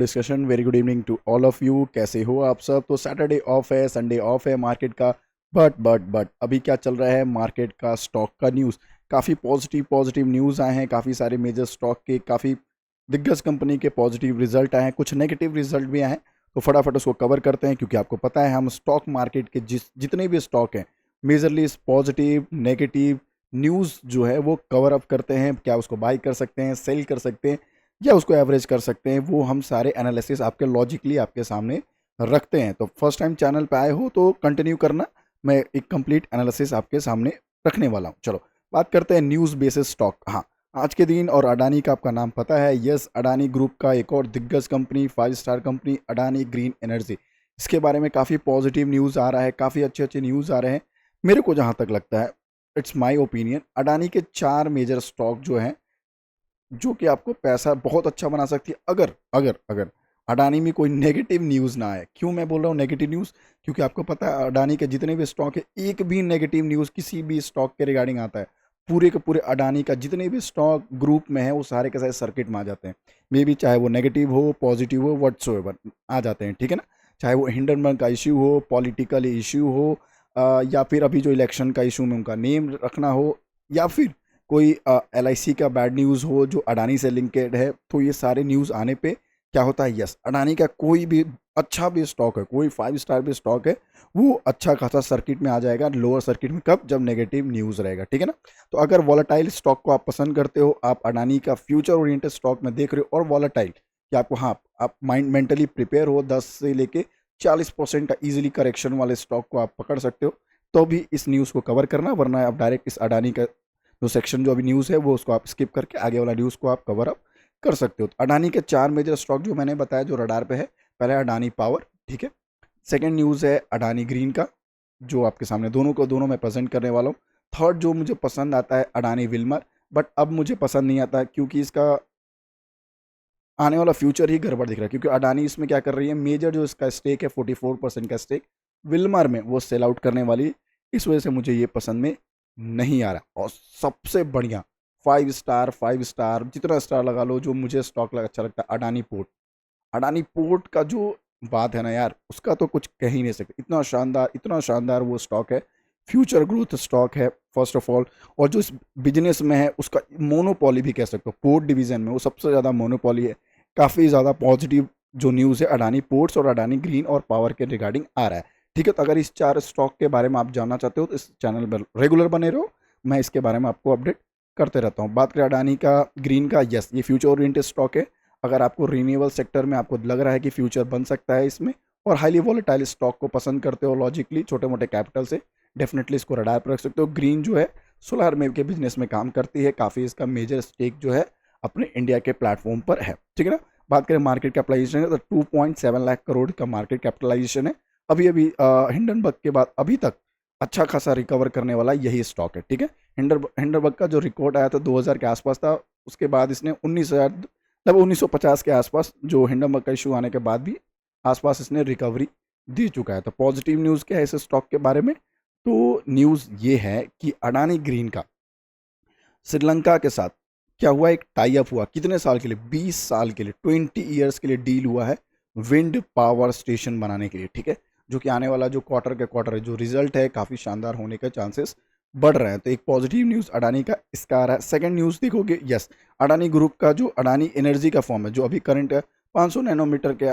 Discussion. Very good evening to all of you. कैसे हो आप सब? तो सैटरडे ऑफ है, संडे ऑफ है मार्केट का। बट अभी क्या चल रहा है मार्केट का? स्टॉक का न्यूज़ काफ़ी पॉजिटिव पॉजिटिव न्यूज़ आए हैं। काफ़ी सारे मेजर स्टॉक के, काफ़ी दिग्गज कंपनी के पॉजिटिव रिजल्ट आए हैं, कुछ नेगेटिव रिजल्ट भी आए हैं। तो फटाफट उसको कवर करते हैं, क्योंकि आपको पता है हम स्टॉक मार्केट के जितने भी स्टॉक हैं, मेजरली पॉजिटिव नेगेटिव न्यूज़ जो है वो कवर अप करते हैं। क्या उसको बाई कर सकते हैं, सेल कर सकते हैं, या उसको एवरेज कर सकते हैं, वो हम सारे एनालिसिस आपके लॉजिकली आपके सामने रखते हैं। तो फर्स्ट टाइम चैनल पे आए हो तो कंटिन्यू करना, मैं एक कंप्लीट एनालिसिस आपके सामने रखने वाला हूँ। चलो बात करते हैं न्यूज़ बेसिस स्टॉक। हाँ, आज के दिन और अडानी का आपका नाम पता है। यस, अडानी ग्रुप का एक और दिग्गज company, 5 star company Adani green energy, इसके बारे में काफ़ी पॉजिटिव न्यूज़ आ रहा है, काफ़ी अच्छे अच्छे न्यूज़ आ रहे हैं। मेरे को जहाँ तक लगता है, इट्स माई ओपिनियन, अडानी के 4 मेजर स्टॉक जो हैं, जो कि आपको पैसा बहुत अच्छा बना सकती है, अगर अगर अगर अडानी में कोई नेगेटिव न्यूज़ ना आए। क्यों मैं बोल रहा हूँ नेगेटिव न्यूज़? क्योंकि आपको पता है अडानी के जितने भी स्टॉक है, एक भी नेगेटिव न्यूज़ किसी भी स्टॉक के रिगार्डिंग आता है, पूरे के पूरे अडानी का जितने भी स्टॉक ग्रुप में है, वो सारे के सारे सर्किट में आ जाते हैं। मे बी चाहे वो नेगेटिव हो, पॉजिटिव हो, व्हाट्सोएवर आ जाते हैं, ठीक है ना। चाहे वो हिंडनबर्ग का इश्यू हो, पॉलिटिकल इश्यू हो, या फिर अभी जो इलेक्शन का इशू में उनका नेम रखना हो, या फिर कोई LIC का बैड न्यूज़ हो जो अडानी से लिंकेड है, तो ये सारे न्यूज़ आने पे क्या होता है, यस, अडानी का कोई भी अच्छा भी स्टॉक है, कोई 5 स्टार भी स्टॉक है, वो अच्छा खासा सर्किट में आ जाएगा। लोअर सर्किट में कब? जब नेगेटिव न्यूज़ रहेगा, ठीक है ना। तो अगर वॉलेटाइल स्टॉक को आप पसंद करते हो, आप अडानी का फ्यूचर ओरिएंटेड स्टॉक में देख रहे हो और वॉलेटाइल, कि आपको, हाँ, आप माइंड मेंटली प्रिपेयर हो, 10 से लेके 40% का ईजिली करेक्शन वाले स्टॉक को आप पकड़ सकते हो, तो भी इस न्यूज़ को कवर करना, वरना आप डायरेक्ट इस अडानी का जो सेक्शन जो अभी न्यूज़ है वो उसको आप स्किप करके आगे वाला न्यूज़ को आप कवर अप कर सकते हो। तो अडानी के 4 मेजर स्टॉक जो मैंने बताया, जो रडार पे है, पहले अडानी पावर, ठीक है। सेकंड न्यूज़ है अडानी ग्रीन का, जो आपके सामने दोनों मैं प्रेजेंट करने वाला हूँ। थर्ड जो मुझे पसंद आता है अडानी विल्मर, बट अब मुझे पसंद नहीं आता, क्योंकि इसका आने वाला फ्यूचर ही गड़बड़ दिख रहा है। क्योंकि अडानी इसमें क्या कर रही है, मेजर जो इसका स्टेक है 44% का स्टेक विल्मर में, वो सेल आउट करने वाली है। इस वजह से मुझे ये पसंद में नहीं आ रहा। और सबसे बढ़िया 5 स्टार जितना स्टार लगा लो, जो मुझे स्टॉक अच्छा लगता है, अडानी पोर्ट। अडानी पोर्ट का जो बात है ना यार, उसका तो कुछ कह ही नहीं सकते। इतना शानदार वो स्टॉक है, फ्यूचर ग्रोथ स्टॉक है फर्स्ट ऑफ ऑल। और जो इस बिजनेस में है उसका मोनोपॉली भी कह सकते हो, पोर्ट डिवीजन में वो सबसे ज़्यादा मोनोपॉली है। काफ़ी ज़्यादा पॉजिटिव जो न्यूज़ है अडानी पोर्ट्स और अडानी ग्रीन और पावर के रिगार्डिंग आ रहा है, ठीक है। तो अगर इस 4 स्टॉक के बारे में आप जानना चाहते हो तो इस चैनल पर रेगुलर बने रहो, मैं इसके बारे में आपको अपडेट करते रहता हूँ। बात करें अडानी का ग्रीन का, यस, ये फ्यूचर ओरिएंटेड स्टॉक है। अगर आपको रिन्यूएबल सेक्टर में आपको लग रहा है कि फ्यूचर बन सकता है इसमें, और हाईली वॉलेटाइल स्टॉक को पसंद करते हो लॉजिकली, छोटे मोटे कैपिटल से, डेफिनेटली इसको रडार पर रख सकते हो। ग्रीन जो है सोलर में के बिजनेस में काम करती है, काफ़ी इसका मेजर स्टेक जो है अपने इंडिया के प्लेटफॉर्म पर है, ठीक है ना। बात करें मार्केट कैपिटलाइजेशन तो 2.7 लाख करोड़ का मार्केट कैपिटलाइजेशन है। अभी अभी हिंडनबर्ग के बाद अभी तक अच्छा खासा रिकवर करने वाला यही स्टॉक है, ठीक है। हिंडनबर्ग का जो रिकॉर्ड आया था 2000 के आसपास था, उसके बाद इसने 19,000, मतलब 1950 के आसपास, जो हिंडनबर्ग का इशू आने के बाद भी आसपास इसने रिकवरी दे चुका है। तो पॉजिटिव न्यूज़ क्या है इस स्टॉक के बारे में? तो न्यूज़ ये है कि अडानी ग्रीन का श्रीलंका के साथ क्या हुआ, एक टाई अप हुआ। कितने साल के लिए? 20 साल के लिए, 20 ईयर्स के लिए डील हुआ है विंड पावर स्टेशन बनाने के लिए, ठीक है। जो कि आने वाला जो क्वार्टर है, जो रिजल्ट है, काफ़ी शानदार होने के चांसेस बढ़ रहे हैं। तो एक पॉजिटिव न्यूज़ अडानी का इसका आ रहा है। सेकंड न्यूज़ देखोगे, यस, अडानी ग्रुप का जो अडानी एनर्जी का फॉर्म है, जो अभी करंट 500 नैनोमीटर के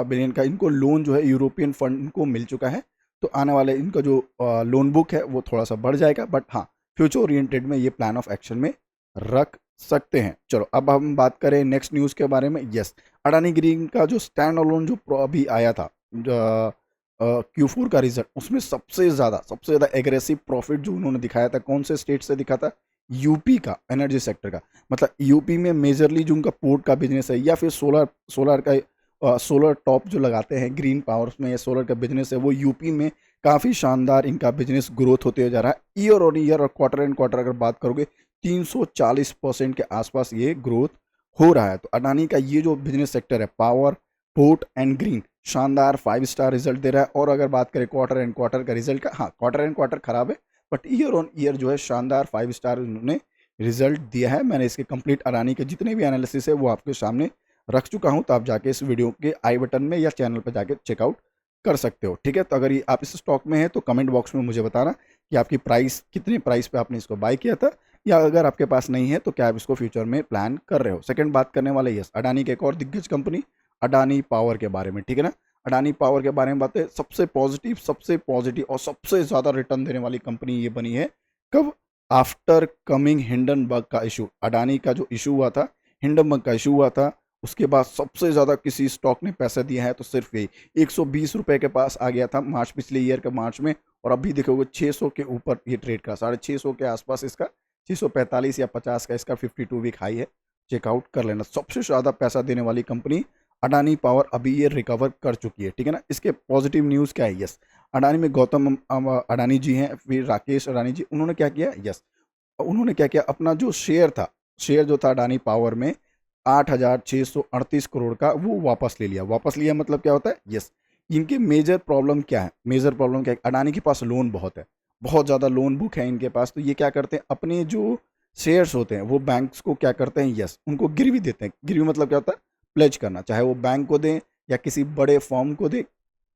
बिलियन का इनको लोन जो है यूरोपियन फंड इनको मिल चुका है। तो आने वाले इनका जो लोन बुक है वो थोड़ा सा बढ़ जाएगा, बट हाँ, फ्यूचर ओरिएंटेड में ये प्लान ऑफ एक्शन में रख सकते हैं। चलो अब हम बात करें नेक्स्ट न्यूज़ के बारे में। यस, अडानी ग्रीन का जो स्टैंड अलोन जो अभी आया था, Q4 का रिजल्ट, उसमें सबसे ज़्यादा एग्रेसिव प्रॉफिट जो उन्होंने दिखाया था, कौन से स्टेट से दिखा था? यूपी का एनर्जी सेक्टर का। मतलब यूपी में मेजरली जो उनका पोर्ट का बिजनेस है, या फिर सोलर का सोलर टॉप जो लगाते हैं ग्रीन पावर में, या सोलर का बिजनेस है, वो यूपी में काफ़ी शानदार इनका बिजनेस ग्रोथ होते जा रहा है। ईयर ऑन ईयर और क्वार्टर एंड क्वार्टर अगर बात करोगे, 340% के आसपास ये ग्रोथ हो रहा है। तो अडानी का ये जो बिजनेस सेक्टर है, पावर, पोर्ट एंड ग्रीन, शानदार 5 स्टार रिजल्ट दे रहा है। और अगर बात करें क्वार्टर एंड क्वार्टर का रिजल्ट का, हाँ, क्वार्टर एंड क्वार्टर खराब है, बट ईयर ऑन ईयर जो है शानदार 5 स्टार उन्होंने रिजल्ट दिया है। मैंने इसके कंप्लीट अडानी के जितने भी एनालिसिस है वो आपके सामने रख चुका हूँ, तो आप जाके इस वीडियो के आई बटन में या चैनल पर जाके चेकआउट कर सकते हो। ठीक है, तो अगर ये आप इस स्टॉक में है तो कमेंट बॉक्स में मुझे बताना कि आपकी प्राइस कितने प्राइस पे आपने इसको बाय किया था, या अगर आपके पास नहीं है तो क्या आप इसको फ्यूचर में प्लान कर रहे हो। सेकंड बात करने वाले यस अडानी के एक और दिग्गज कंपनी अडानी पावर के बारे में। ठीक है ना, अडानी पावर के बारे में बात है, सबसे पॉजिटिव और सबसे ज़्यादा रिटर्न देने वाली कंपनी ये बनी है। कब? आफ्टर कमिंग हिंडनबर्ग का इशू, अडानी का जो इशू हुआ था, हिंडनबर्ग का इशू हुआ था, उसके बाद सबसे ज़्यादा किसी स्टॉक ने पैसा दिया है तो सिर्फ यही 120 रुपये के पास आ गया था मार्च, पिछले ईयर के मार्च में, और अभी देखोगे 600 के ऊपर ये ट्रेड का, 650 के आसपास इसका, 645 या 50 का इसका 52 वीक हाई है, चेकआउट कर लेना। सबसे ज़्यादा पैसा देने वाली कंपनी अडानी पावर अभी ये रिकवर कर चुकी है। ठीक है ना, इसके पॉजिटिव न्यूज़ क्या है? यस, अडानी में गौतम अडानी जी हैं, फिर राकेश अडानी जी, उन्होंने क्या किया? यस, उन्होंने क्या किया, अपना जो शेयर था, शेयर जो था अडानी पावर में 8,638 करोड़ का, वो वापस ले लिया। वापस लिया मतलब क्या होता है? यस, इनके मेजर प्रॉब्लम क्या है? मेजर प्रॉब्लम क्या है? अडानी के पास लोन बहुत है, बहुत ज़्यादा लोन बुक है इनके पास, तो ये क्या करते हैं, अपने जो शेयर्स होते हैं वो बैंक्स को क्या करते हैं? यस, उनको गिरवी देते हैं। गिरवी मतलब क्या होता है? प्लेज करना, चाहे वो बैंक को दें या किसी बड़े फर्म को दें,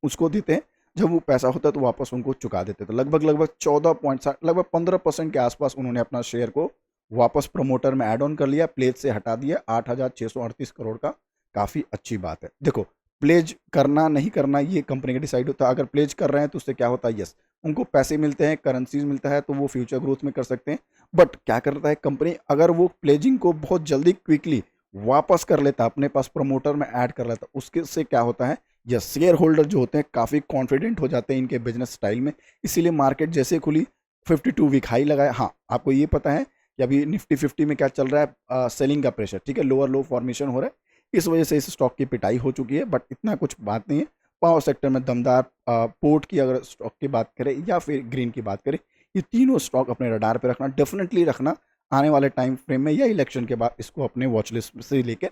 उसको देते हैं। जब वो पैसा होता है तो वापस उनको चुका देते, तो लगभग 14 लगभग 15% के आसपास उन्होंने अपना शेयर को वापस प्रमोटर में ऐड ऑन कर लिया, प्लेज से हटा दिया। 8,638 करोड़ का काफ़ी अच्छी बात है। देखो, प्लेज करना नहीं करना ये कंपनी का डिसाइड होता है। अगर प्लेज कर रहे हैं तो उससे क्या होता है? यस, उनको पैसे मिलते हैं, करेंसीज मिलता है, तो वो फ्यूचर ग्रोथ में कर सकते हैं। बट क्या करता है कंपनी, अगर वो प्लेजिंग को बहुत जल्दी क्विकली वापस कर लेता, अपने पास प्रमोटर में ऐड कर लेता, उसके से क्या होता है? यस, शेयर होल्डर जो होते हैं काफ़ी कॉन्फिडेंट हो जाते हैं इनके बिजनेस स्टाइल में, इसीलिए मार्केट जैसे खुली 52 वीक हाई लगाया। हाँ, आपको ये पता है कि अभी निफ्टी 50 में क्या चल रहा है? सेलिंग का प्रेशर। ठीक है, लोअर लो फॉर्मेशन हो रहा है, इस वजह से इस स्टॉक की पिटाई हो चुकी है, बट इतना कुछ बात नहीं है। पावर सेक्टर में दमदार, पोर्ट की अगर स्टॉक की बात करें या फिर ग्रीन की बात करें, ये तीनों स्टॉक अपने रडार पे रखना, डेफिनेटली रखना। आने वाले टाइम फ्रेम में या इलेक्शन के बाद इसको अपने वॉच लिस्ट से लेकर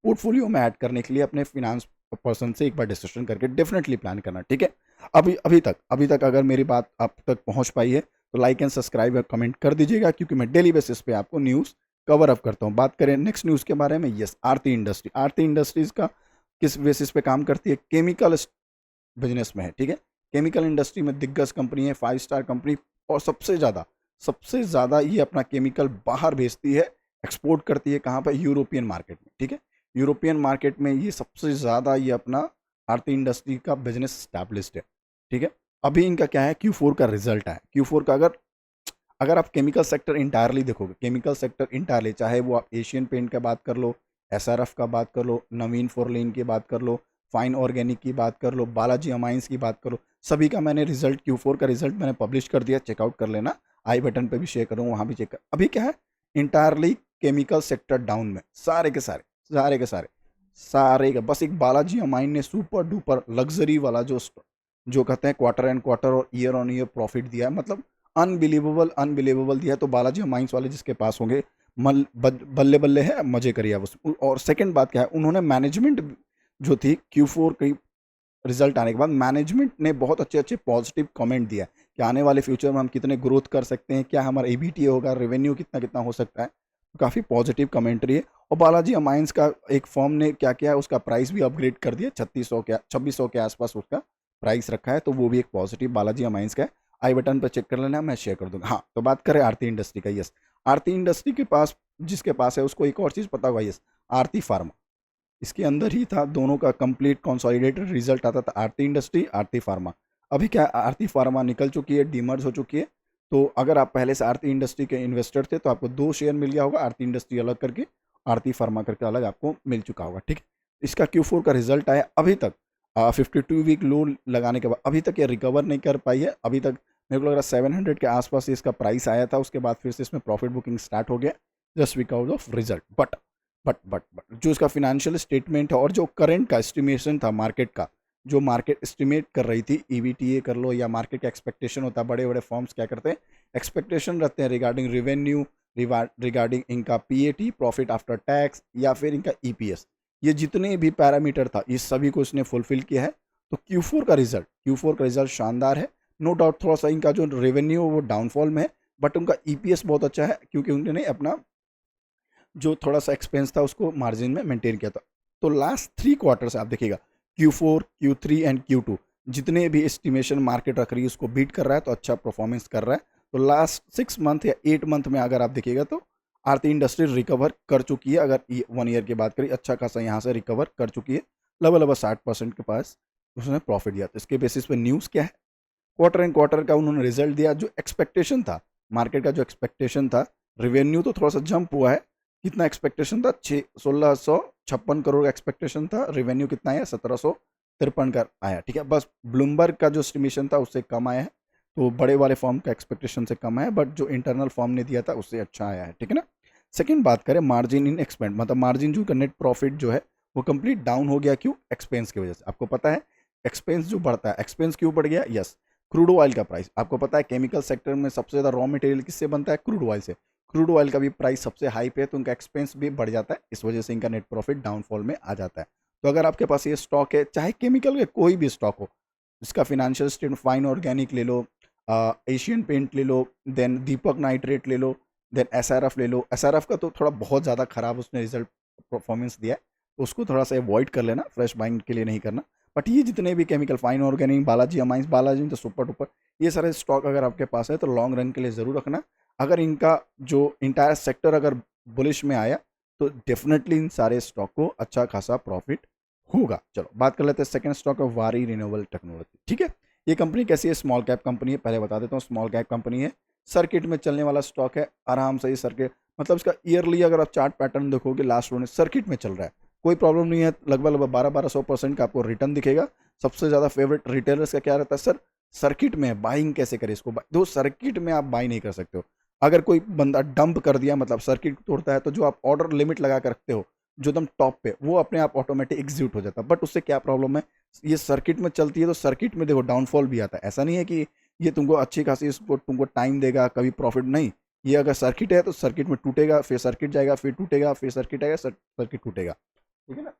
पोर्टफोलियो में ऐड करने के लिए अपने फिनांस पर्सन से एक बार डिस्कशन करके डेफिनेटली प्लान करना। ठीक है, अभी तक अगर मेरी बात आप तक पहुंच पाई है तो लाइक एंड सब्सक्राइब और कमेंट कर दीजिएगा, क्योंकि मैं डेली बेसिस पे आपको न्यूज़ कवर अप करता हूँ। बात करें नेक्स्ट न्यूज़ के बारे में, यस, आरती इंडस्ट्री। आरती इंडस्ट्रीज़ का किस बेसिस पे काम करती है? केमिकल बिजनेस में है। ठीक है, केमिकल इंडस्ट्री में दिग्गज कंपनी है, 5 स्टार कंपनी, और सबसे ज़्यादा ये अपना केमिकल बाहर भेजती है, एक्सपोर्ट करती है। कहाँ पर? यूरोपियन मार्केट में। ठीक है, यूरोपियन मार्केट में ये सबसे ज़्यादा ये अपना आरती इंडस्ट्री का बिजनेस स्टैब्लिश्ड है। ठीक है, अभी इनका क्या है? Q4 का रिजल्ट है। Q4 का अगर अगर आप केमिकल सेक्टर इंटायरली देखोगे, केमिकल सेक्टर इंटायरली, चाहे वो आप एशियन पेंट का बात कर लो, SRF का बात कर लो, नवीन फोरलेन की बात कर लो, फाइन ऑर्गेनिक की बात कर लो, बालाजी अमाइंस की बात करो, सभी का मैंने रिजल्ट, Q4 का रिजल्ट मैंने पब्लिश कर दिया, चेकआउट कर लेना। आई बटन पे भी शेयर करूँ, वहाँ भी चेक कर। अभी क्या है? इंटायरली केमिकल सेक्टर डाउन में, सारे के बस एक बालाजी अमाइन ने सुपर डुपर लग्जरी वाला जो कहते हैं क्वार्टर एंड क्वार्टर और ईयर ऑन ईयर प्रॉफिट दिया है, मतलब अनबिलीवेबल दिया है। तो बालाजी माइंस वाले जिसके पास होंगे, बल्ले बल्ले है, मजे करिए आप उस। और सेकंड बात क्या है, उन्होंने मैनेजमेंट जो थी Q4 की रिजल्ट आने के बाद, मैनेजमेंट ने बहुत अच्छे अच्छे पॉजिटिव कमेंट दिया कि आने वाले फ्यूचर में हम कितने ग्रोथ कर सकते हैं, क्या हमारा EBIT होगा, रेवेन्यू कितना कितना हो सकता है। काफ़ी पॉजिटिव कमेंट्री है। और बालाजी अमाइंस का एक फॉर्म ने क्या किया है, उसका प्राइस भी अपग्रेड कर दिया, 2600 के आसपास उसका प्राइस रखा है, तो वो भी एक पॉजिटिव बालाजी अमाइंस का है। आई बटन पर चेक कर लेना, मैं शेयर कर दूंगा। हाँ, तो बात करें आरती इंडस्ट्री का, यस, आरती इंडस्ट्री के पास, जिसके पास है उसको एक और चीज़ पता होगा, यस, आरती फार्मा, इसके अंदर ही था, दोनों का कंप्लीट कंसोलिडेटेड रिजल्ट आता था, आरती इंडस्ट्री, आरती फार्मा। अभी क्या, आरती फार्मा निकल चुकी है, डीमर्ज हो चुकी है। तो अगर आप पहले से आरती इंडस्ट्री के इन्वेस्टर थे तो आपको 2 शेयर मिल गया होगा, आरती इंडस्ट्री अलग करके, आरती फार्मा करके अलग आपको मिल चुका होगा। ठीक है, इसका Q4 का रिजल्ट आया, अभी तक 52 वीक लो लगाने के बाद अभी तक ये रिकवर नहीं कर पाई है। अभी तक मेरे को लग रहा है 700 के आसपास इसका प्राइस आया था, उसके बाद फिर से इसमें प्रॉफिट बुकिंग स्टार्ट हो गया, just because of result. But जो इसका फिनेंशियल स्टेटमेंट है और जो करंट का एस्टिमेशन था मार्केट का, जो मार्केट एस्टिमेट कर रही थी, EBTA कर लो या मार्केट का एक्सपेक्टेशन होता है, बड़े बड़े फॉर्म्स क्या करते हैं, एक्सपेक्टेशन रखते हैं रिगार्डिंग रेवेन्यू, रिगार्डिंग इनका PAT, प्रॉफिट आफ्टर टैक्स, या फिर इनका EPS, ये जितने भी पैरामीटर था इस सभी को इसने फुलफिल किया है। तो Q4 का रिजल्ट शानदार है। नो डाउट थोड़ा सा इनका जो रेवेन्यू वो डाउनफॉल में है, बट उनका EPS बहुत अच्छा है, क्योंकि उन्होंने अपना जो थोड़ा सा एक्सपेंस था उसको मार्जिन में मेंटेन किया था। तो लास्ट 3 क्वार्टर आप देखिएगा Q4, Q3 एंड Q2 जितने भी एस्टिमेशन मार्केट रख रही है उसको बीट कर रहा है, तो अच्छा परफॉर्मेंस कर रहा है। तो लास्ट 6 मंथ या 8 मंथ में अगर आप देखिएगा तो आरती इंडस्ट्री रिकवर कर चुकी है। अगर 1 ईयर की बात करें, अच्छा खासा यहाँ से रिकवर कर चुकी है, लगभग 60% के पास उसने प्रॉफिट दिया। तो इसके बेसिस पे न्यूज़ क्या है, क्वार्टर एंड क्वार्टर का उन्होंने रिजल्ट दिया। जो एक्सपेक्टेशन था मार्केट का, जो एक्सपेक्टेशन था, रेवेन्यू तो थोड़ा सा जंप हुआ है। कितना एक्सपेक्टेशन था, 1656 करोड़ का एक्सपेक्टेशन था, रेवेन्यू कितना आया, 1753 का आया। ठीक है, बस ब्लूमबर्ग का जो एस्टिमेशन था उससे कम आया है, तो बड़े वाले फॉर्म का एक्सपेक्टेशन से कम आया, बट जो इंटरनल फॉर्म ने दिया था उससे अच्छा आया है। ठीक है ना। सेकंड बात करें मार्जिन इन एक्सपेंड, मतलब मार्जिन जो नेट प्रॉफिट जो है वो कंप्लीट डाउन हो गया। क्यों? एक्सपेंस की वजह से। आपको पता है एक्सपेंस जो बढ़ता है, एक्सपेंस क्यों बढ़ गया? यस, क्रूड ऑयल का प्राइस। आपको पता है केमिकल सेक्टर में सबसे ज़्यादा रॉ मटेरियल किससे बनता है? क्रूड ऑयल से। क्रूड ऑयल का भी प्राइस सबसे हाई पे है, तो उनका एक्सपेंस भी बढ़ जाता है, इस वजह से इनका नेट प्रॉफिट डाउनफॉल में आ जाता है। तो अगर आपके पास ये स्टॉक है, चाहे केमिकल के कोई भी स्टॉक हो, इसका फिनेंशियल स्टेटमेंट, फाइन ऑर्गेनिक ले लो, एशियन पेंट ले लो, देन दीपक नाइट्रेट ले लो, देन एसआरएफ ले लो। एसआरएफ का तो थोड़ा बहुत ज़्यादा खराब उसने रिजल्ट परफॉर्मेंस दिया है, तो उसको थोड़ा सा अवॉइड कर लेना, फ्रेश बाइंग के लिए नहीं करना। बट ये जितने भी chemical, fine organic, Balaji amines, Balaji तो सुपर टुपर, ये सारे स्टॉक अगर आपके पास है तो लॉन्ग रन के लिए ज़रूर रखना। अगर इनका जो इंटायर सेक्टर अगर बुलिश में आया तो डेफिनेटली इन सारे स्टॉक को अच्छा खासा प्रॉफिट होगा। चलो बात कर लेते हैं सेकंड स्टॉक है वारी रिन्यूएबल टेक्नोलॉजी। ठीक है, ये कंपनी कैसी है? स्मॉल कैप कंपनी है, पहले बता देता हूँ। स्मॉल कैप कंपनी है, सर्किट में चलने वाला स्टॉक है, आराम से ही सर्किट, मतलब इसका ईयरली अगर आप चार्ट पैटर्न देखोगे, लास्ट वन सर्किट में चल रहा है, कोई प्रॉब्लम नहीं है। लगभग 1200% का आपको रिटर्न दिखेगा। सबसे ज़्यादा फेवरेट रिटेलर्स का क्या रहता है? सर सर्किट में बाइंग कैसे करें इसको? दो सर्किट में आप बाई नहीं कर सकते हो। अगर कोई बंदा डंप कर दिया, मतलब सर्किट तोड़ता है, तो जो आप ऑर्डर लिमिट लगा कर रखते हो जो एकदम टॉप पे, वो अपने आप ऑटोमेटिक एग्जीक्यूट हो जाता है। बट उससे क्या प्रॉब्लम है? ये सर्किट में चलती है, तो सर्किट में देखो डाउनफॉल भी आता है। ऐसा नहीं है कि ये तुमको अच्छी खासी इसको तुमको टाइम देगा, कभी प्रॉफिट नहीं। ये अगर सर्किट है तो सर्किट में टूटेगा, फिर सर्किट जाएगा, फिर टूटेगा, फिर सर्किट आएगा, सर्किट टूटेगा। ठीक है ना।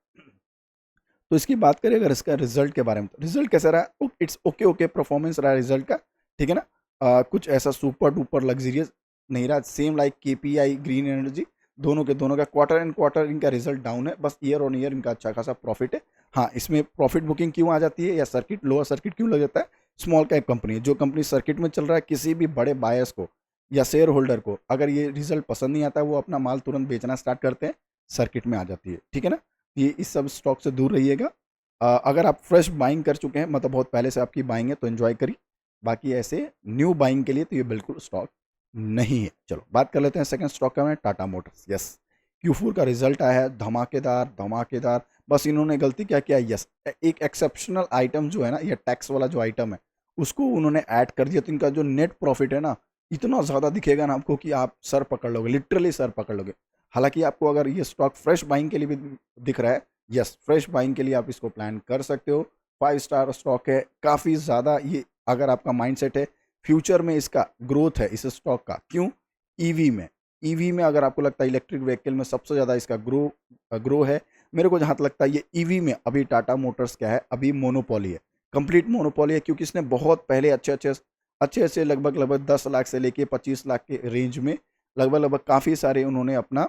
तो इसकी बात करें अगर इसका रिजल्ट के बारे में, तो रिजल्ट कैसा रहा? इट्स ओके ओके परफॉर्मेंस रहा रिजल्ट का। ठीक है ना। कुछ ऐसा सुपर डुपर लग्जरियस नहीं रहा। Same like KPI, green energy, दोनों का क्वार्टर एंड क्वार्टर इनका रिजल्ट डाउन है, बस ईयर ऑन ईयर इनका अच्छा खासा प्रॉफिट है। हाँ, इसमें प्रॉफिट बुकिंग क्यों आ जाती है, या सर्किट लोअर सर्किट क्यों लग जाता है? स्मॉल कैप कंपनी है, जो कंपनी सर्किट में चल रहा है, किसी भी बड़े बायर्स को या शेयर होल्डर को अगर ये रिजल्ट पसंद नहीं आता, वो अपना माल तुरंत बेचना स्टार्ट करते हैं, सर्किट में आ जाती है। ठीक है ना। ये इस सब स्टॉक से दूर रहिएगा। अगर आप फ्रेश बाइंग कर चुके हैं, मतलब बहुत पहले से आपकी बाइंग है, तो एंजॉय करिए। बाकी ऐसे न्यू बाइंग के लिए तो ये बिल्कुल स्टॉक नहीं है। चलो बात कर लेते हैं सेकंड स्टॉक का, है टाटा मोटर्स। यस, Q4 का रिजल्ट आया है धमाकेदार धमाकेदार। बस इन्होंने गलती क्या किया? यस, एक एक्सेप्शनल आइटम जो है ना, ये टैक्स वाला जो आइटम है, उसको उन्होंने ऐड कर दिया। तो इनका जो नेट प्रॉफिट है ना, इतना ज़्यादा दिखेगा ना आपको कि आप सर पकड़ लोगे, लिटरली सर पकड़ लोगे। हालांकि आपको अगर ये स्टॉक फ्रेश बाइंग के लिए भी दिख रहा है, यस, फ्रेश बाइंग के लिए आप इसको प्लान कर सकते हो। 5 स्टार स्टॉक है, काफ़ी ज़्यादा ये, अगर आपका माइंडसेट है फ्यूचर में इसका ग्रोथ है इस स्टॉक का। क्यों? ईवी में, ईवी में अगर आपको लगता है इलेक्ट्रिक व्हीकल में सबसे ज़्यादा इसका ग्रो है, मेरे को जहाँ तक लगता है ये ईवी में अभी टाटा मोटर्स क्या है, अभी मोनोपोली है, कंप्लीट मोनोपोली है। क्योंकि इसने बहुत पहले अच्छे लगभग 10 लाख से लेके 25 लाख के रेंज में लगभग काफ़ी सारे उन्होंने अपना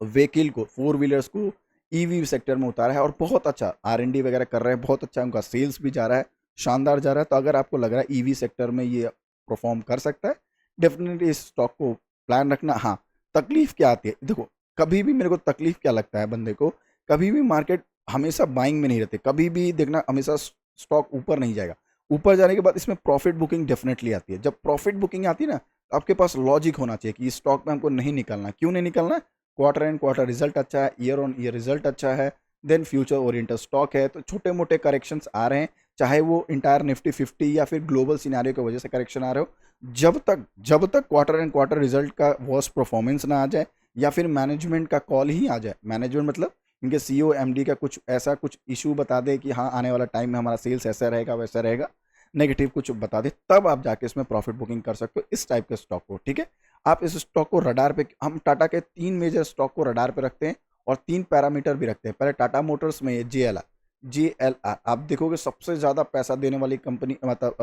व्हीकल को, 4 व्हीलर्स को ईवी सेक्टर में उतारा है, और बहुत अच्छा R&D वगैरह कर रहे हैं, बहुत अच्छा उनका सेल्स भी जा रहा है, शानदार जा रहा है। तो अगर आपको लग रहा है ईवी सेक्टर में ये परफॉर्म कर सकता है, डेफिनेटली इस स्टॉक को प्लान रखना। हाँ, तकलीफ क्या आती है देखो, कभी भी मेरे को तकलीफ क्या लगता है बंदे को, कभी भी मार्केट हमेशा बाइंग में नहीं रहते, कभी भी देखना हमेशा स्टॉक ऊपर नहीं जाएगा। ऊपर जाने के बाद इसमें प्रॉफिट बुकिंग डेफिनेटली आती है। जब प्रॉफिट बुकिंग आती है ना, तो आपके पास लॉजिक होना चाहिए कि इस स्टॉक में हमको नहीं निकलना। क्यों नहीं निकलना? क्वार्टर एंड क्वार्टर रिजल्ट अच्छा है, ईयर ऑन ईयर रिजल्ट अच्छा है, देन फ्यूचर ओरिएंटेड स्टॉक है, तो छोटे मोटे करेक्शंस आ रहे हैं, चाहे वो इंटायर निफ्टी 50 या फिर ग्लोबल सिनेरियो की वजह से करेक्शन आ रहे हो। जब तक क्वार्टर एंड क्वार्टर रिजल्ट का वर्स्ट परफॉर्मेंस ना आ जाए, या फिर मैनेजमेंट का कॉल ही आ जाए, मैनेजमेंट मतलब इनके CEO MD का कुछ ऐसा कुछ इशू बता दे कि हाँ आने वाला टाइम में हमारा सेल्स ऐसा रहेगा वैसा रहेगा, नेगेटिव कुछ बता दे, तब आप जाके इसमें प्रॉफिट बुकिंग कर सकते हो इस टाइप के स्टॉक को। ठीक है, आप इस स्टॉक को रडार पे, हम टाटा के 3 मेजर स्टॉक को रडार पे रखते हैं, और 3 पैरामीटर भी रखते हैं। पहले टाटा मोटर्स में JLR आप देखोगे सबसे ज़्यादा पैसा देने वाली कंपनी, मतलब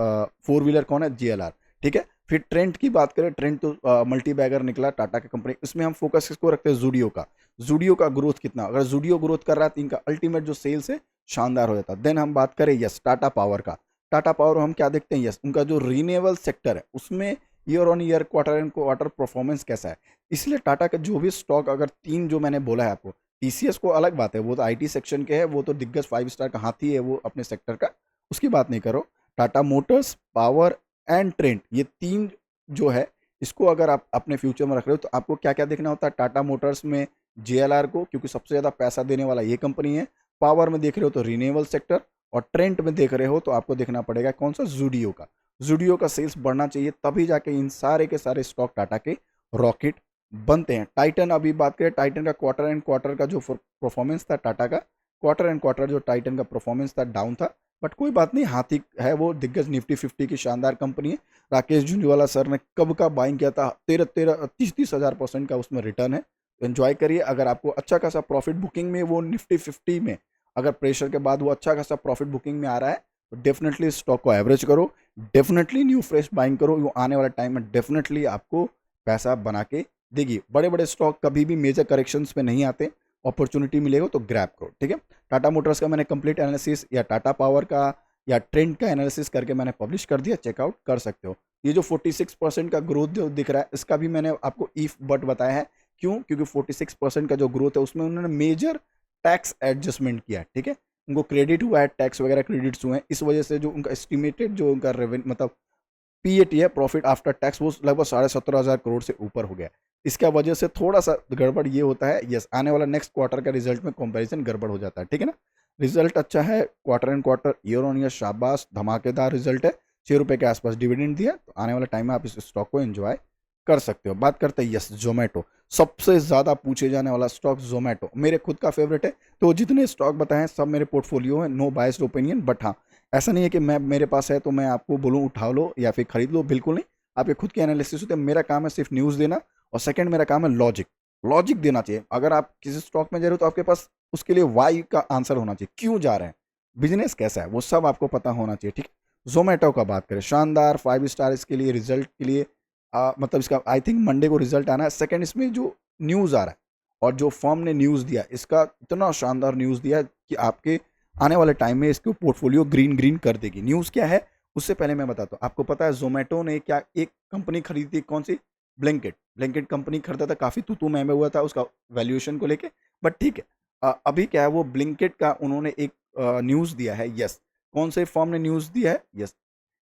4 व्हीलर कौन है? JLR। ठीक है। फिर ट्रेंड की बात करें, ट्रेंड तो मल्टी बैगर निकला टाटा की कंपनी, इसमें हम फोकस किसको रखते हैं, जूडियो का। जूडियो का ग्रोथ कितना, अगर जूडियो ग्रोथ कर रहा है तो इनका अल्टीमेट जो सेल्स है शानदार हो जाता है। देन हम बात करें यस टाटा पावर का। टाटा पावर हम क्या देखते हैं, यस उनका जो रीनेबल सेक्टर है उसमें year on year quarter and quarter performance कैसा है। इसलिए टाटा का जो भी स्टॉक, अगर तीन जो मैंने बोला है आपको, टीसीएस को अलग बात है, वो तो आईटी सेक्शन के है, वो तो दिग्गज 5 स्टार का हाथी है वो अपने सेक्टर का, उसकी बात नहीं करो। Tata Motors, power and trend, ये तीन जो है, इसको अगर आप अपने फ्यूचर में रख रहे हो तो आपको क्या क्या देखना होता है। टाटा मोटर्स में जेएलआर को, क्योंकि सबसे ज़्यादा पैसा देने वाला ये कंपनी है। पावर में देख रहे हो तो रिन्यूएबल सेक्टर, और ट्रेंड में देख रहे हो तो आपको देखना पड़ेगा कौन सा, जूडियो का। जूडियो का सेल्स बढ़ना चाहिए, तभी जाके इन सारे के सारे स्टॉक टाटा के रॉकेट बनते हैं। टाइटन अभी बात करें, टाइटन का क्वार्टर एंड क्वार्टर का जो परफॉर्मेंस था, टाटा का क्वार्टर एंड क्वार्टर जो टाइटन का परफॉर्मेंस था डाउन था, बट कोई बात नहीं, हाथी है वो, दिग्गज निफ्टी 50 की शानदार कंपनी है। राकेश झुंझुनवाला सर ने कब का बाइंग किया था, 13-30 हज़ार% का उसमें रिटर्न है। तो एंजॉय करिए। अगर आपको अच्छा खासा प्रॉफिट बुकिंग में वो निफ्टी 50 में अगर प्रेशर के बाद वो अच्छा खासा प्रॉफिट बुकिंग में आ रहा है, तो डेफिनेटली स्टॉक को एवरेज करो, डेफिनेटली न्यू फ्रेश बाइंग करो, वो आने वाले टाइम में डेफिनेटली आपको पैसा बना के देगी। बड़े बड़े स्टॉक कभी भी मेजर करेक्शंस पे नहीं आते, अपॉर्चुनिटी मिलेगा तो ग्रैब करो, ठीक है। टाटा मोटर्स का मैंने कंप्लीट एनालिसिस, या टाटा पावर का या ट्रेंड का एनालिसिस करके मैंने पब्लिश कर दिया, चेकआउट कर सकते हो। ये जो 46% का ग्रोथ जो दिख रहा है, इसका भी मैंने आपको इफ बट बताया है। क्यों, क्योंकि 46% का जो ग्रोथ है उसमें उन्होंने मेजर टैक्स एडजस्टमेंट किया है, ठीक है। उनको क्रेडिट हुआ है, टैक्स वगैरह क्रेडिट्स हुए हैं, इस वजह से जो उनका एस्टिमेटेड जो उनका रेवेन्यू मतलब पीएटी है, प्रॉफिट आफ्टर टैक्स, वो लगभग 17,500 करोड़ से ऊपर हो गया। इसका वजह से थोड़ा सा गड़बड़ ये होता है, यस आने वाला नेक्स्ट क्वार्टर का रिजल्ट में कंपैरिजन गड़बड़ हो जाता है, ठीक है ना। रिजल्ट अच्छा है, quarter and quarter, year on year शाबाश, धमाकेदार रिजल्ट है। 6 रुपये के आसपास डिविडेंड दिया, तो आने वाला टाइम में आप इस स्टॉक को एंजॉय कर सकते हो। बात करते हैं यस जोमेटो, सबसे ज़्यादा पूछे जाने वाला स्टॉक जोमेटो, मेरे खुद का फेवरेट है। तो जितने स्टॉक बताए हैं सब मेरे पोर्टफोलियो है, नो बायस्ड ओपिनियन, बट हाँ, ऐसा नहीं है कि मैं मेरे पास है तो मैं आपको बोलूँ उठा लो या फिर खरीद लो, बिल्कुल नहीं। आपके खुद के एनालिसिस होते हैं, मेरा काम है सिर्फ न्यूज़ देना, और सेकंड मेरा काम है लॉजिक। लॉजिक देना चाहिए। अगर आप किसी स्टॉक में जा रहे हो तो आपके पास उसके लिए वाई का आंसर होना चाहिए, क्यों जा रहे हैं, बिजनेस कैसा है, वो सब आपको पता होना चाहिए, ठीक है। जोमेटो का बात करें, शानदार 5 स्टार इसके लिए, रिजल्ट के लिए मतलब इसका आई थिंक मंडे को रिजल्ट आना है। सेकंड, इसमें जो न्यूज़ आ रहा है और जो फर्म ने न्यूज़ दिया, इसका इतना शानदार न्यूज़ दिया है कि आपके आने वाले टाइम में इसको पोर्टफोलियो ग्रीन ग्रीन कर देगी। न्यूज़ क्या है उससे पहले मैं बताता हूँ आपको। पता है जोमेटो ने क्या एक कंपनी खरीदी थी, कौन सी, ब्लिंकिट। ब्लिंकिट कंपनी खरीदा था, काफ़ी तू तू मैं हुआ था उसका वैल्यूएशन को लेके, बट ठीक है। अभी क्या है, वो ब्लिंकिट का उन्होंने एक न्यूज़ दिया है, यस। कौन से फर्म ने न्यूज़ दिया है, यस,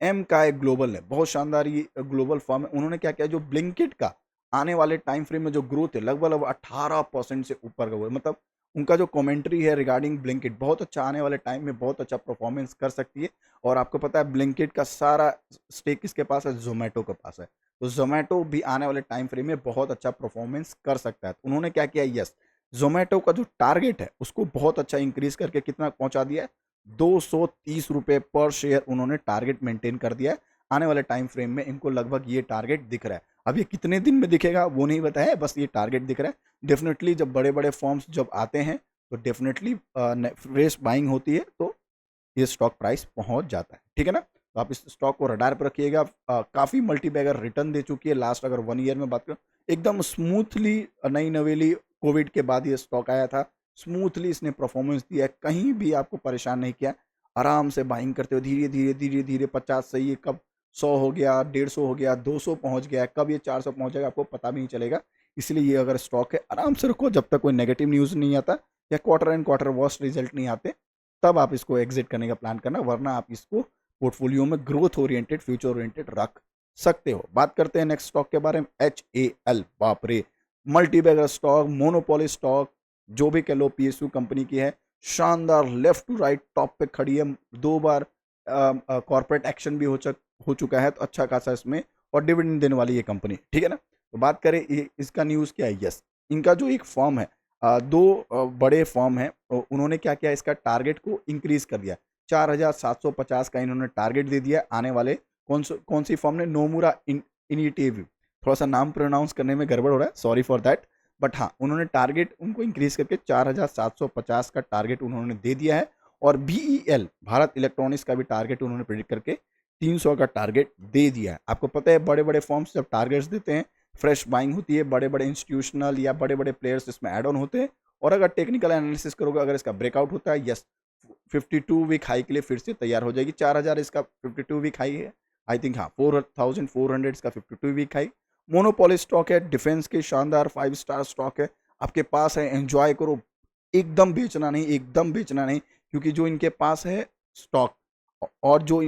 एम का एक ग्लोबल है, बहुत शानदार ये ग्लोबल फर्म है। उन्होंने क्या किया, जो ब्लिंकिट का आने वाले टाइम फ्रेम में जो ग्रोथ है लगभग लगभग 18% से ऊपर का हुआ है। मतलब उनका जो कमेंट्री है रिगार्डिंग ब्लिंकिट बहुत अच्छा, आने वाले टाइम में बहुत अच्छा परफॉर्मेंस कर सकती है। और आपको पता है ब्लिंकिट का सारा स्टेक किसके पास है, जोमेटो के पास है। तो जोमेटो भी आने वाले टाइम फ्रेम में बहुत अच्छा परफॉर्मेंस कर सकता है। तो उन्होंने क्या किया, यस, जोमेटो का जो टारगेट है उसको बहुत अच्छा इंक्रीज करके कितना पहुंचा दिया है, 230 रुपये पर शेयर उन्होंने टारगेट मेंटेन कर दिया है। आने वाले टाइम फ्रेम में इनको लगभग ये टारगेट दिख रहा है। अब ये कितने दिन में दिखेगा वो नहीं बताया, बस ये टारगेट दिख रहा है। डेफिनेटली जब बड़े बड़े फॉर्म्स जब आते हैं तो डेफिनेटली फ्रेश बाइंग होती है, तो ये स्टॉक प्राइस पहुंच जाता है, ठीक है ना। तो आप इस स्टॉक को रडार पर रखिएगा। काफ़ी मल्टीबैगर रिटर्न दे चुकी है लास्ट, अगर 1 ईयर में बात करें, एकदम स्मूथली, नई नवेली कोविड के बाद ये स्टॉक आया था, स्मूथली इसने परफॉर्मेंस दिया है, कहीं भी आपको परेशान नहीं किया। आराम से बाइंग करते हो, धीरे धीरे धीरे धीरे 50 से ये कब 100 हो गया, 150 हो गया, 200 पहुंच गया, कब ये 400 पहुंच जाएगा आपको पता भी नहीं चलेगा। इसलिए ये अगर स्टॉक है आराम से रखो, जब तक कोई नेगेटिव न्यूज़ नहीं आता या quarter and quarter worst result नहीं आते, तब आप इसको एग्जिट करने का प्लान करना, वरना आप इसको पोर्टफोलियो में ग्रोथ ओरिएंटेड, फ्यूचर ओरिएंटेड रख सकते हो। बात करते हैं नेक्स्ट स्टॉक के बारे में, HAL, बाप रे, multi bagger stock, monopoly stock, जो भी कह लो, PSU कंपनी की है, शानदार लेफ्ट टू राइट टॉप पे खड़ी है। 2 बार कॉर्पोरेट एक्शन भी हो चुका है, तो अच्छा खासा इसमें, और डिविडेंड देने वाली ये कंपनी, ठीक है ना। तो बात करें इसका न्यूज़ क्या है, यस, इनका जो एक फॉर्म है, दो बड़े फॉर्म हैं, उन्होंने क्या किया, इसका टारगेट को इंक्रीज कर दिया, 4,750 का इन्होंने टारगेट दे दिया आने वाले। कौन सी फॉर्म ने, नोमुरा इनिटिव, थोड़ा सा नाम प्रोनाउंस करने में गड़बड़ हो रहा है, सॉरी फॉर दैट, बट हाँ, उन्होंने टारगेट उनको इंक्रीज करके 4,750 का टारगेट उन्होंने दे दिया है। और BEL, भारत इलेक्ट्रॉनिक्स का भी टारगेट उन्होंने प्रेडिक्ट करके 300 का टारगेट दे दिया है। आपको पता है बड़े बड़े फॉर्म्स जब टारगेट्स देते हैं, फ्रेश बाइंग होती है, बड़े बड़े इंस्टीट्यूशनल या बड़े बड़े प्लेयर्स इसमें ऐड ऑन होते हैं। और अगर टेक्निकल एनालिसिस करोगे, अगर इसका ब्रेकआउट होता है, यस 52 वीक हाई के लिए फिर से तैयार हो जाएगी। 4000 इसका 52 वीक हाई है, आई थिंक। हाँ, 4400 इसका 52 वीक हाई। मोनोपोली स्टॉक है, डिफेंस के शानदार 5 स्टार स्टॉक है, आपके पास है, एंजॉय करो। एकदम बेचना नहीं, एकदम बेचना नहीं, क्योंकि जो इनके पास है स्टॉक और जो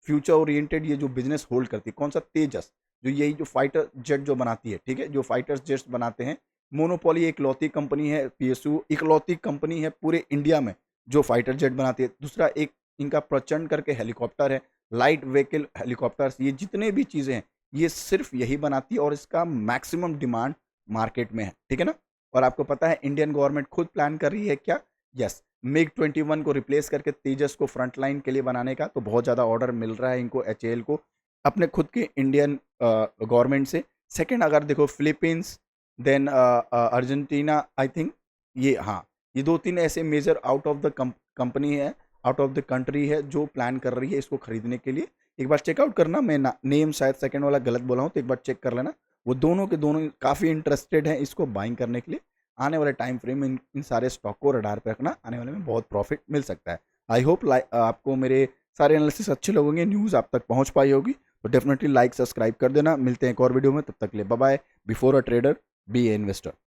फ्यूचर ओरिएंटेड ये जो बिजनेस होल्ड करती है, कौन सा, तेजस, जो यही जो फाइटर जेट जो बनाती है, ठीक है, जो फाइटर जेट्स बनाते हैं। मोनोपोली एक लौती कंपनी है, पीएसयू इकलौती कंपनी है पूरे इंडिया में जो फाइटर जेट बनाती है। दूसरा एक इनका प्रचंड करके हेलीकॉप्टर है, लाइट व्हीकल हेलीकॉप्टर्स, ये जितने भी चीज़ें हैं ये सिर्फ यही बनाती है और इसका मैक्सिमम डिमांड मार्केट में है, ठीक है ना। और आपको पता है इंडियन गवर्नमेंट खुद प्लान कर रही है क्या, यस, मिग 21 को रिप्लेस करके तेजस को फ्रंट लाइन के लिए बनाने का। तो बहुत ज़्यादा ऑर्डर मिल रहा है इनको, एचएएल को, अपने खुद के इंडियन गवर्नमेंट से। सेकंड अगर देखो Philippines, then Argentina, I think, ये हाँ, ये 2-3 ऐसे major out of the company है, आउट ऑफ द कंट्री है जो प्लान कर रही है इसको खरीदने के लिए। एक बार चेकआउट करना, मैं नेम शायद सेकंड वाला गलत बोला हूँ, तो एक बार चेक कर लेना। वो दोनों के दोनों काफ़ी इंटरेस्टेड हैं इसको बाइंग करने के लिए। आने वाले टाइम फ्रेम में इन सारे स्टॉक को रडार पे रखना, आने वाले में बहुत प्रॉफिट मिल सकता है। आई होप आपको मेरे सारे एनालिसिस अच्छे लगेंगे, न्यूज़ आप तक पहुंच पाई होगी। तो डेफिनेटली लाइक सब्सक्राइब कर देना। मिलते हैं एक और वीडियो में, तब तक के लिए bye bye. Before a trader be a investor.